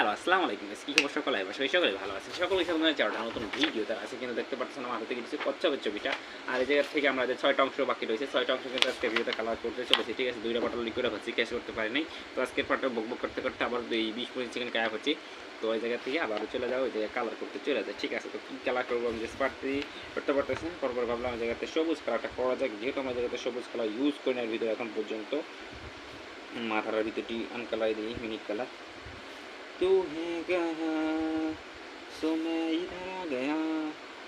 Hello আসসালামু আলাইকুম কি খবর সকলে সকলে ভালো আছে সকলে সকলে চারটা নতুন ভিডিও তার আছে কিন্তু দেখতে পাচ্ছেন আমার হাতে কিছু কচ্ছপের ছবিটা আর এই জায়গা থেকে আমরা যে 6টা অংশ বাকি রয়েছে 6টা অংশ কিন্তু আজকে ভিডিওতে কালার করতে চলেছি ঠিক আছে দুইটা পাটল লিকুইড হচ্ছে ক্যাশ করতে পারিনি তো আজকের পাটল বকবক করতে করতে আবার 20-25 সেকেন্ড কায়া হচ্ছে তো ওই জায়গা থেকে আবারও চলে যাও ওই জায়গায় কালার করতে চলে যায় ঠিক আছে তো কী কালার করবো আমি যে করতে পারতেছি পরপর ভাবলাম আমার জায়গাতে সবুজ কালারটা করা যাক যেহেতু আমার জায়গাতে সবুজ কালার ইউজ করি না ভিডিও এখন পর্যন্ত মাথার ভিতরটি আনকালাই দিই মিনিট কালার तू है कहाँ सो मैं इधर आ गया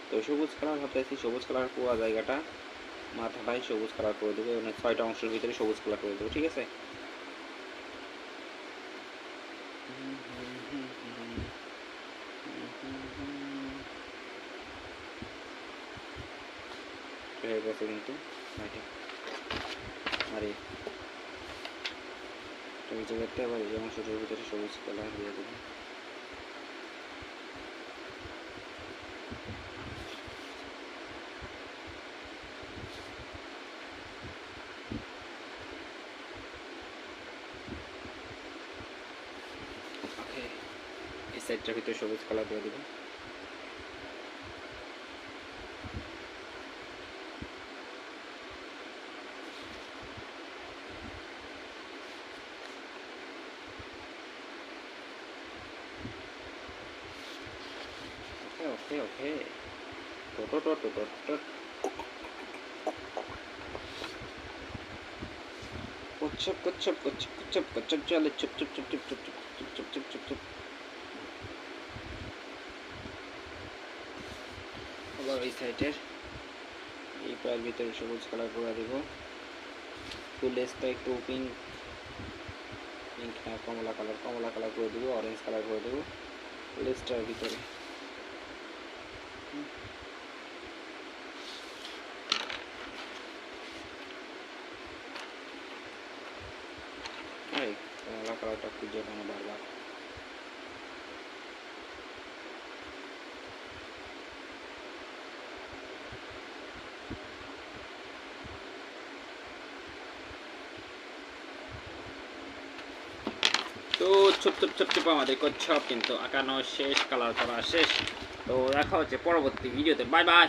তো সবুজ কালার ভাবতেছি সবুজ কালার পুরো জায়গাটা মাথাটাই সবুজ কালার করে দেবো মানে 6টা অংশের ভিতরে সবুজ কালার করে দেবো ঠিক আছে হয়ে গেছে কিন্তু আরে ওই জায়গাতে আবার এই অংশটার ভিতরে সবুজ কালার দিয়ে দেবো এই সাইডটার ভিতরে সবুজ কালার দিয়ে দেবো ओके ओके कच्चप चले चुप चुप चुप चुप चुप चुप चुप चुप चुप चुप আবার এই সাইডের এই পায়ের ভিতরে সবুজ কালার করে দেব ফুলেসটা একটু পিঙ্ক পিঙ্ক না কমলা কালার করে দেবো অরেঞ্জ কালার করে দেবো ফুলেসটার ভিতরে কমলা কালারটা খুঁজে পাবো বারবার তো ছোপ আমাদের কচ্ছপ কিন্তু আঁকানো শেষ কালার করা শেষ তো দেখা হচ্ছে পরবর্তী ভিডিওতে বাই বাই।